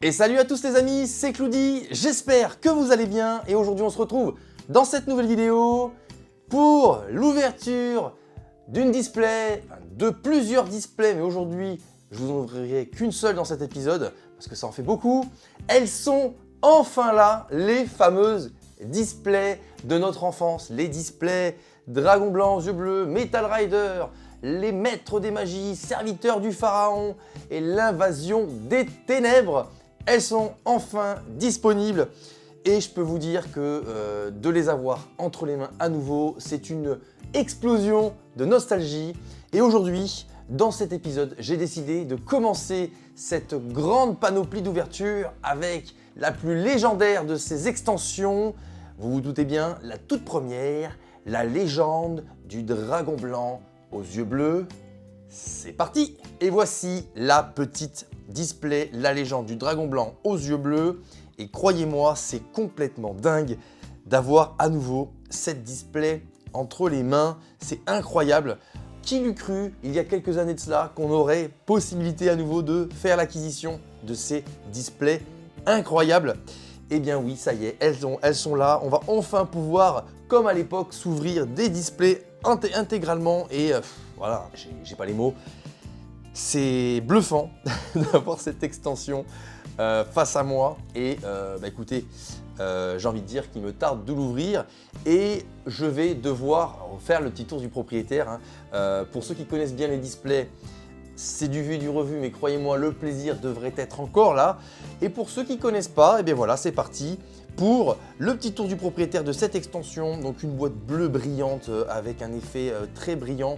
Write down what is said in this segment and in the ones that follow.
Et salut à tous les amis, c'est Cloudy, j'espère que vous allez bien et aujourd'hui on se retrouve dans cette nouvelle vidéo pour l'ouverture d'une display, de plusieurs displays, mais aujourd'hui je vous en ouvrirai qu'une seule dans cet épisode parce que ça en fait beaucoup. Elles sont enfin là, les fameuses displays de notre enfance, les displays Dragon Blanc, Yeux Bleus, Metal Rider, les maîtres des magies, serviteurs du pharaon et l'invasion des ténèbres. Elles sont enfin disponibles et je peux vous dire que de les avoir entre les mains à nouveau, c'est une explosion de nostalgie. Et aujourd'hui, dans cet épisode, j'ai décidé de commencer cette grande panoplie d'ouverture avec la plus légendaire de ces extensions. Vous vous doutez bien, la toute première, la légende du dragon blanc aux yeux bleus. C'est parti! Et voici la petite display, la légende du dragon blanc aux yeux bleus. Et croyez-moi, c'est complètement dingue d'avoir à nouveau cette display entre les mains. C'est incroyable. Qui l'eût cru, il y a quelques années de cela, qu'on aurait possibilité à nouveau de faire l'acquisition de ces displays incroyables? Eh bien oui, ça y est, elles sont là. On va enfin pouvoir, comme à l'époque, s'ouvrir des displays intégralement. Et voilà, j'ai pas les mots. C'est bluffant d'avoir cette extension face à moi. Et écoutez, j'ai envie de dire qu'il me tarde de l'ouvrir. Et je vais devoir faire le petit tour du propriétaire. Pour ceux qui connaissent bien les displays, c'est du vu et du revu, mais croyez-moi, le plaisir devrait être encore là. Et pour ceux qui ne connaissent pas, et bien voilà, c'est parti pour le petit tour du propriétaire de cette extension. Donc une boîte bleue brillante avec un effet très brillant.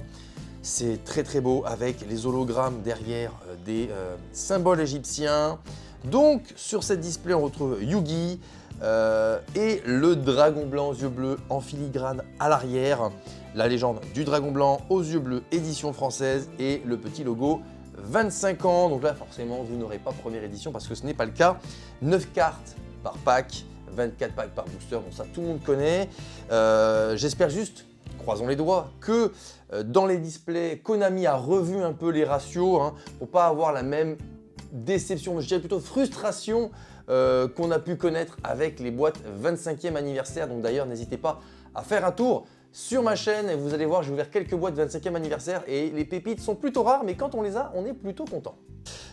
C'est très très beau avec les hologrammes derrière des symboles égyptiens. Donc sur cette display, on retrouve Yugi et le dragon blanc aux yeux bleus en filigrane à l'arrière. La légende du dragon blanc aux yeux bleus, édition française, et le petit logo 25 ans. Donc là, forcément, vous n'aurez pas première édition parce que ce n'est pas le cas. 9 cartes par pack, 24 packs par booster, bon ça tout le monde connaît. J'espère juste, croisons les doigts, que dans les displays, Konami a revu un peu les ratios pour pas avoir la même déception, je dirais plutôt frustration qu'on a pu connaître avec les boîtes 25e anniversaire. Donc d'ailleurs, n'hésitez pas à faire un tour sur ma chaîne et vous allez voir, j'ai ouvert quelques boîtes 25e anniversaire et les pépites sont plutôt rares, mais quand on les a, on est plutôt content.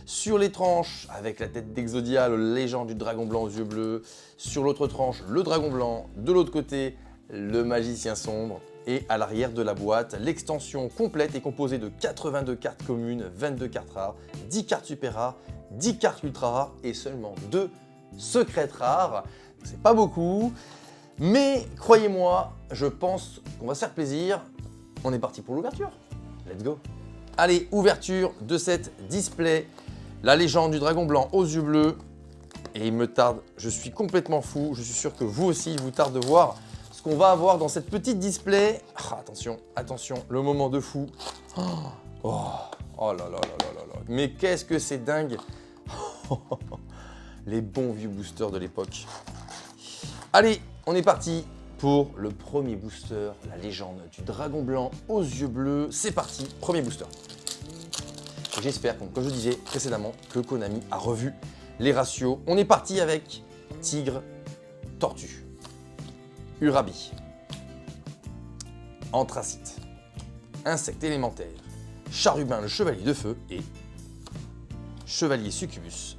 Sur les tranches, avec la tête d'Exodia, le légende du dragon blanc aux yeux bleus. Sur l'autre tranche, le dragon blanc. De l'autre côté, le magicien sombre. Et à l'arrière de la boîte, l'extension complète est composée de 82 cartes communes, 22 cartes rares, 10 cartes super rares, 10 cartes ultra rares et seulement 2 secrètes rares. C'est pas beaucoup, mais croyez-moi, je pense qu'on va se faire plaisir. On est parti pour l'ouverture. Let's go! Allez, ouverture de cette display, la légende du dragon blanc aux yeux bleus. Et il me tarde, je suis complètement fou, je suis sûr que vous aussi, il vous tarde de voir ce qu'on va avoir dans cette petite display. Attention, attention, le moment de fou. Oh là là là là là là. Mais qu'est-ce que c'est dingue. Les bons vieux boosters de l'époque. Allez, on est parti pour le premier booster, la légende du dragon blanc aux yeux bleus. C'est parti, premier booster. J'espère, comme je disais précédemment, que Konami a revu les ratios. On est parti avec Tigre, Tortue, Urabi, Anthracite, Insecte élémentaire, Charubin le chevalier de feu et Chevalier Succubus,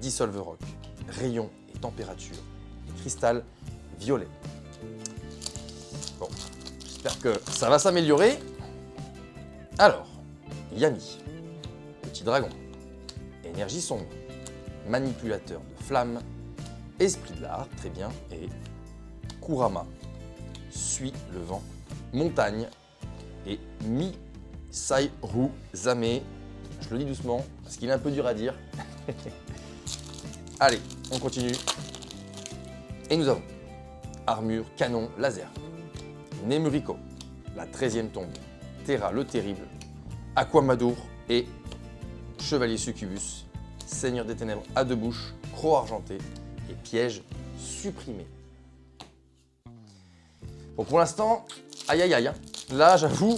Dissolve Rock, Rayon et température, Cristal violet. Bon, j'espère que ça va s'améliorer. Alors, Yami, Petit dragon, Énergie sombre, Manipulateur de flamme, Esprit de l'art, très bien, et Kurama, Suis le vent, Montagne et Misairu Zame. Je le dis doucement parce qu'il est un peu dur à dire. Allez, on continue. Et nous avons Armure, Canon, Laser, Nemuriko, la 13e tombe, Terra le terrible, Aquamadour et Chevalier Succubus, Seigneur des ténèbres à deux bouches, Croc argenté et Piège supprimé. Bon, pour l'instant, aïe aïe aïe, là j'avoue,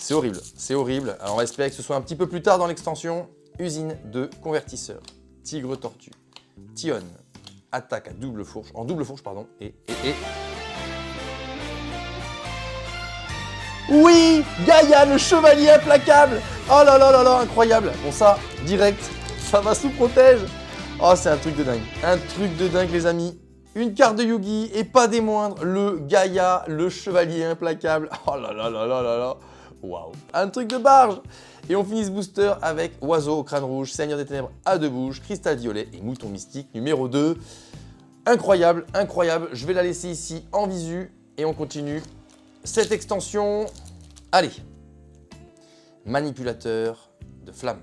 c'est horrible, c'est horrible. Alors on va espérer que ce soit un petit peu plus tard dans l'extension. Usine de convertisseurs, Tigre Tortue, Tion, attaque à double fourche, en double fourche, pardon, et... Oui, Gaïa, le chevalier implacable. Oh là là là là, incroyable. Bon ça, direct, ça va sous protège. Oh, c'est un truc de dingue. Un truc de dingue, les amis. Une carte de Yugi, et pas des moindres, le Gaïa, le chevalier implacable. Oh là là là là là là. Waouh. Un truc de barge. Et on finit ce booster avec Oiseau au crâne rouge, Seigneur des Ténèbres à deux bouches, Cristal violet et Mouton mystique numéro 2. Incroyable, incroyable. Je vais la laisser ici en visu et on continue cette extension. Allez. Manipulateur de flammes,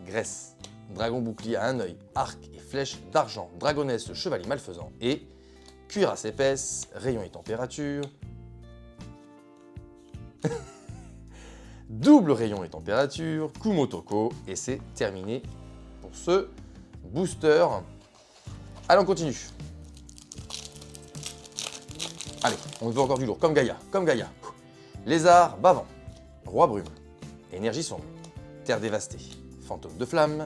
graisse, dragon bouclier à un œil, arc et flèche d'argent, dragonesse, le chevalier malfaisant et cuirasse épaisse, rayon et température. Double rayon et température, Kumotoko, et c'est terminé pour ce booster. Allez, on continue. Allez, on veut encore du lourd, comme Gaïa, comme Gaïa. Lézard, bavant, roi brume, énergie sombre, terre dévastée, fantôme de flamme,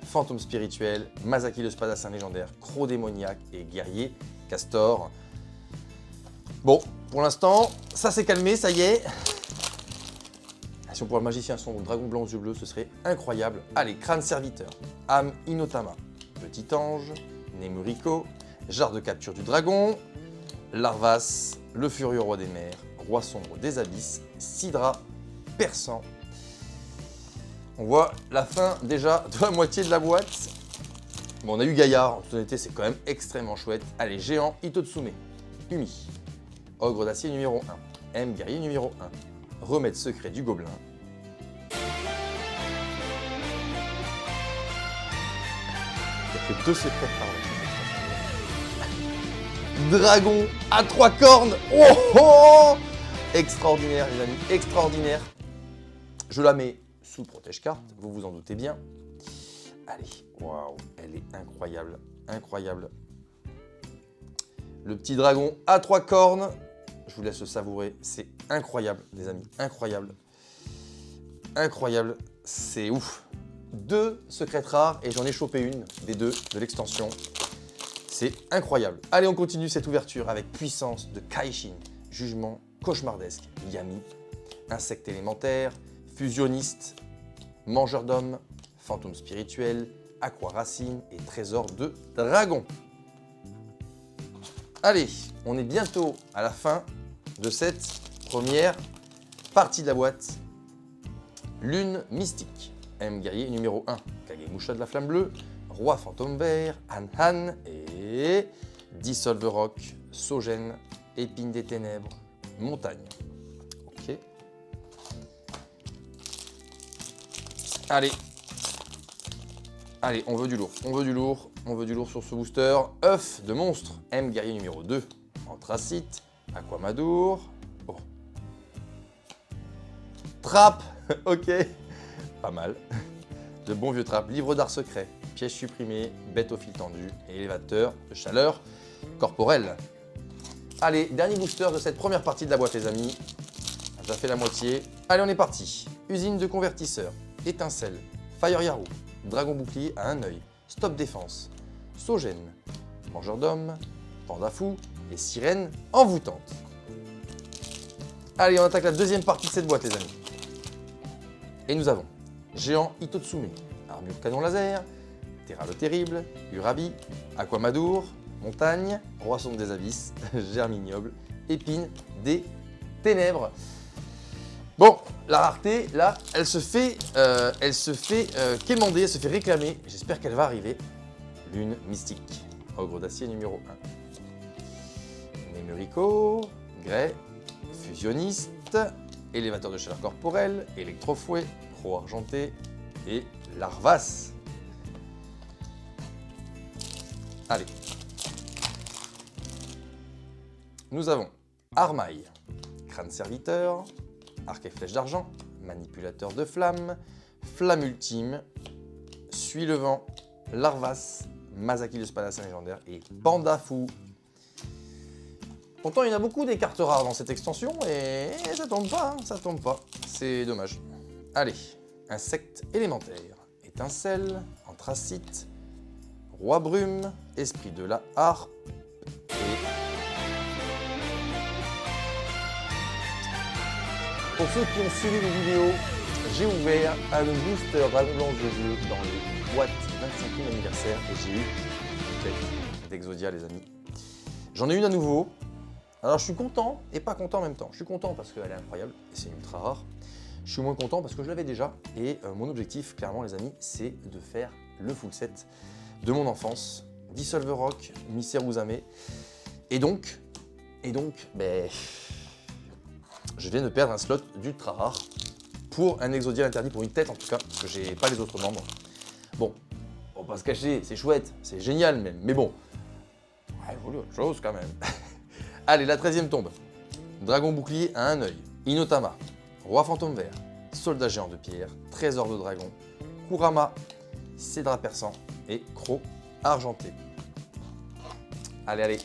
fantôme spirituel, Masaki le spadassin légendaire, croc démoniaque et guerrier castor. Bon, pour l'instant, ça s'est calmé, ça y est. Si on pourrait le magicien son dragon blanc aux yeux bleus, ce serait incroyable. Allez, crâne serviteur, âme Inotama, petit ange, Nemuriko, jarre de capture du dragon, Larvas, le furieux roi des mers, roi sombre des abysses, Sidra, perçant. On voit la fin déjà de la moitié de la boîte. Bon, on a eu Gaïa, en toute honnêteté, c'est quand même extrêmement chouette. Allez, géant Itotsume, Umi, ogre d'acier numéro 1, M guerrier numéro 1. Remède secret du gobelin. Il y a que 2 secrets par Dragon à 3 cornes. Oh, oh, extraordinaire, les amis, extraordinaire. Je la mets sous protège carte, vous vous en doutez bien. Allez, waouh, elle est incroyable, incroyable. Le petit dragon à 3 cornes. Je vous laisse le savourer, c'est incroyable les amis, incroyable. Incroyable, c'est ouf. 2 secrètes rares et j'en ai chopé une des 2 de l'extension. C'est incroyable. Allez, on continue cette ouverture avec puissance de Kaishin, jugement cauchemardesque, Yami, insecte élémentaire, fusionniste, mangeur d'hommes, fantôme spirituel, aqua racine et trésor de dragon. Allez, on est bientôt à la fin de cette première partie de la boîte. Lune mystique, M guerrier numéro 1, Kagemusha de la flamme bleue, roi fantôme vert, Han et Dissolve Rock, Sogène, épine des ténèbres, montagne. Ok. Allez. Allez, on veut du lourd, on veut du lourd, on veut du lourd sur ce booster. œuf de monstre, M guerrier numéro 2, Anthracite, Aquamadour, oh. Trappe, ok, pas mal. De bon vieux trappe, livre d'art secret, piège supprimé, bête au fil tendu et élévateur de chaleur corporelle. Allez, dernier booster de cette première partie de la boîte les amis. On a déjà fait la moitié. Allez, on est parti. Usine de convertisseur, étincelle, Fire Yarou, dragon bouclier à un œil, stop défense, Sogène, mangeur d'hommes, panda fou et sirène envoûtante. Allez, on attaque la deuxième partie de cette boîte les amis. Et nous avons géant Itotsume, armure canon laser, Terra le terrible, Urabi, Aquamadour, montagne, roi sombre des abysses, germignoble, épine des ténèbres. Bon, la rareté, là, elle se fait quémander, elle se fait réclamer. J'espère qu'elle va arriver. Lune mystique, ogre d'acier numéro 1. Nemuriko, Grey, fusionniste, élévateur de chaleur corporelle, électrofouet, croc argenté et Larvas. Allez. Nous avons Armaille, crâne serviteur, arc et flèche d'argent, manipulateur de flamme, flamme ultime, Suis le vent, Larvas, Masaki le spadassin légendaire et Panda fou. Pourtant, il y en a beaucoup des cartes rares dans cette extension et ça tombe pas, hein, ça tombe pas. C'est dommage. Allez, insecte élémentaire, étincelle, Anthracite, Roi Brume, Esprit de la Harpe, et pour ceux qui ont suivi les vidéos, j'ai ouvert un booster Dragon Blanc de jeu dans les boîtes 25e anniversaire et j'ai eu une tête d'Exodia les amis. J'en ai une à nouveau. Alors je suis content et pas content en même temps. Je suis content parce qu'elle est incroyable et c'est ultra rare. Je suis moins content parce que je l'avais déjà et mon objectif clairement les amis c'est de faire le full set de mon enfance. Dissolve Rock, Miseruzame et donc ben, je viens de perdre un slot d'ultra rare pour un Exodia interdit, pour une tête en tout cas, parce que j'ai pas les autres membres. Bon, on va pas se cacher, c'est chouette, c'est génial même, mais bon, il vaut autre chose quand même. Allez, la 13e tombe. Dragon bouclier à un œil, Inotama, Roi fantôme vert, Soldat géant de pierre, Trésor de dragon, Kurama, Cédra perçant et Croc argenté. Allez,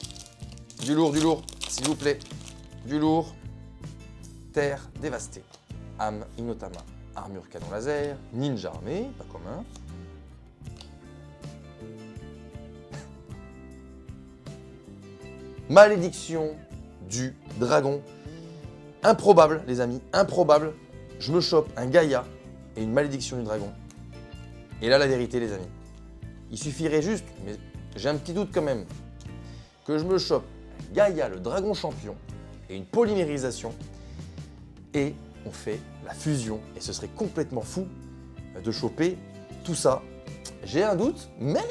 du lourd, s'il vous plaît, du lourd. Terre dévastée, âme Inotama, armure canon laser, ninja armé, pas commun. Malédiction du dragon. Improbable les amis, improbable. Je me chope un Gaïa et une malédiction du dragon. Et là la vérité les amis, il suffirait juste, mais j'ai un petit doute quand même, que je me chope Gaïa le dragon champion et une polymérisation. Et on fait la fusion. Et ce serait complètement fou de choper tout ça. J'ai un doute, mais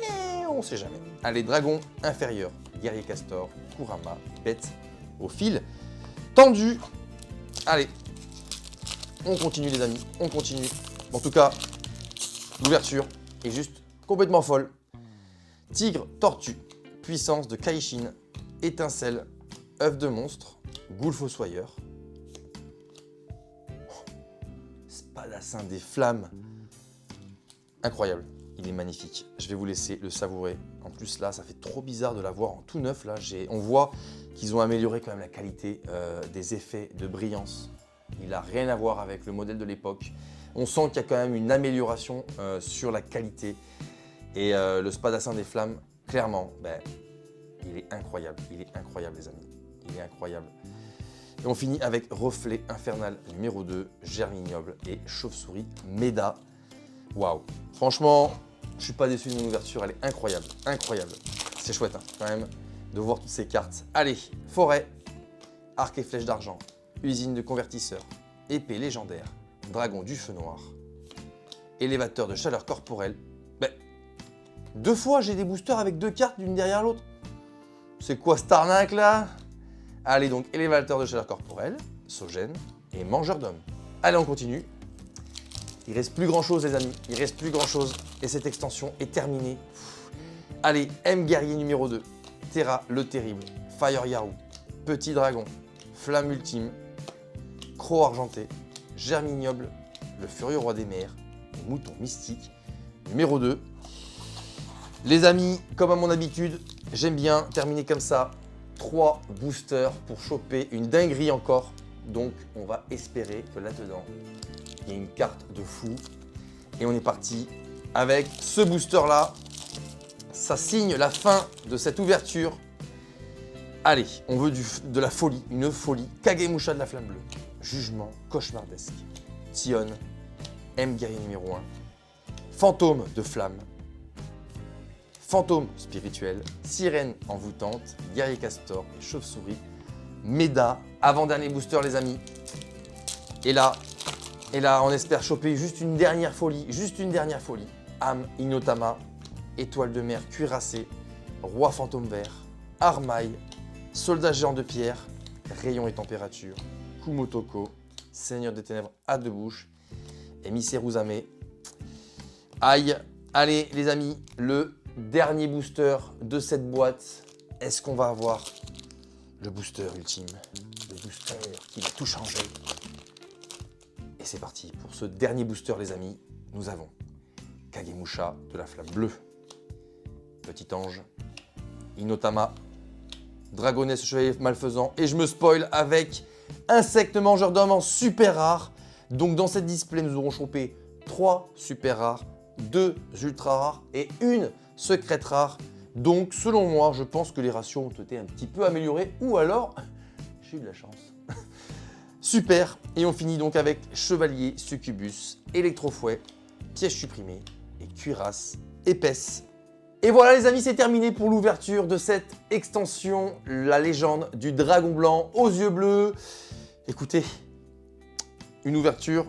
on ne sait jamais. Allez, dragon inférieur, guerrier castor, Kurama, bête au fil tendu. Allez, on continue les amis, on continue. En tout cas, l'ouverture est juste complètement folle. Tigre, tortue, puissance de Kaishin, étincelle, œuf de monstre, Ghoul fossoyeur. Spadassin des flammes. Incroyable, il est magnifique. Je vais vous laisser le savourer. En plus là, ça fait trop bizarre de l'avoir en tout neuf. Là, on voit qu'ils ont amélioré quand même la qualité des effets de brillance. Il n'a rien à voir avec le modèle de l'époque. On sent qu'il y a quand même une amélioration sur la qualité. Et le Spadassin des flammes, clairement, ben, il est incroyable. Il est incroyable les amis. Il est incroyable. Et on finit avec Reflet Infernal numéro 2, Germignoble et Chauve-souris Méda. Waouh. Franchement, je suis pas déçu de mon ouverture, elle est incroyable. Incroyable. C'est chouette hein, quand même de voir toutes ces cartes. Allez, Forêt, Arc et Flèche d'argent, Usine de convertisseur, Épée légendaire, Dragon du feu noir, Élévateur de chaleur corporelle. Ben, 2 fois j'ai des boosters avec 2 cartes d'une derrière l'autre. C'est quoi cette arnaque là? Allez donc, élévateur de chaleur corporelle, Sogène et mangeur d'hommes. Allez, on continue. Il reste plus grand chose les amis, il reste plus grand chose et cette extension est terminée. Allez, M guerrier numéro 2, Terra le terrible, Fire Yarou, Petit dragon, Flamme ultime, Croc argenté, Germignoble, le furieux roi des mers, et Mouton mystique numéro 2. Les amis, comme à mon habitude, j'aime bien terminer comme ça. 3 boosters pour choper une dinguerie encore. Donc on va espérer que là-dedans, il y a une carte de fou. Et on est parti avec ce booster-là. Ça signe la fin de cette ouverture. Allez, on veut de la folie, une folie. Kagemusha de la flamme bleue, Jugement cauchemardesque, Tion, M guerrier numéro 1, Fantôme de flamme, Fantôme spirituel, Sirène envoûtante, Guerrier castor et Chauve-souris Méda. Avant-dernier booster les amis. Et là, on espère choper juste une dernière folie, âme Inotama, Étoile de mer cuirassée, Roi fantôme vert, Armaille, Soldat géant de pierre, Rayon et température, Kumotoko, Seigneur des ténèbres à 2 bouches et Miseruzame. Aïe, allez les amis, le dernier booster de cette boîte. Est-ce qu'on va avoir le booster ultime, le booster qui va tout changer? Et c'est parti pour ce dernier booster les amis. Nous avons Kagemusha de la flamme bleue, Petit ange, Inotama, Dragonesse chevalier malfaisant et je me spoil avec Insecte mangeur d'hommes en super rare. Donc dans cette display nous aurons chopé 3 super rares, 2 ultra rares et une secrète rare. Donc selon moi, je pense que les ratios ont été un petit peu améliorés ou alors j'ai eu de la chance. Super, et on finit donc avec Chevalier, Succubus, Électrofouet, piège supprimé et cuirasse épaisse. Et voilà les amis, c'est terminé pour l'ouverture de cette extension, la légende du dragon blanc aux yeux bleus. Écoutez, une ouverture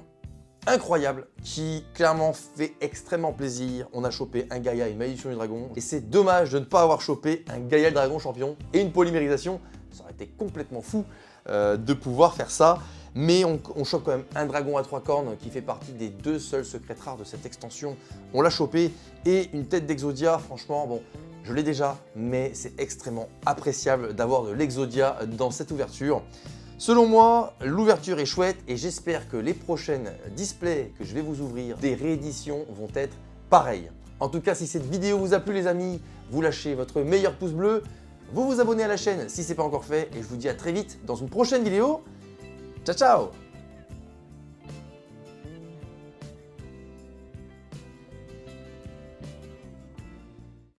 incroyable qui clairement fait extrêmement plaisir. On a chopé un Gaïa et une Malédiction du Dragon et c'est dommage de ne pas avoir chopé un Gaïa le Dragon champion et une polymérisation. Ça aurait été complètement fou de pouvoir faire ça. Mais on chope quand même un dragon à 3 cornes qui fait partie des 2 seuls secrets rares de cette extension. On l'a chopé et une tête d'Exodia, franchement, bon, je l'ai déjà, mais c'est extrêmement appréciable d'avoir de l'Exodia dans cette ouverture. Selon moi, l'ouverture est chouette et j'espère que les prochaines displays que je vais vous ouvrir des rééditions vont être pareilles. En tout cas, si cette vidéo vous a plu les amis, vous lâchez votre meilleur pouce bleu, vous vous abonnez à la chaîne si ce n'est pas encore fait et je vous dis à très vite dans une prochaine vidéo. Ciao ciao!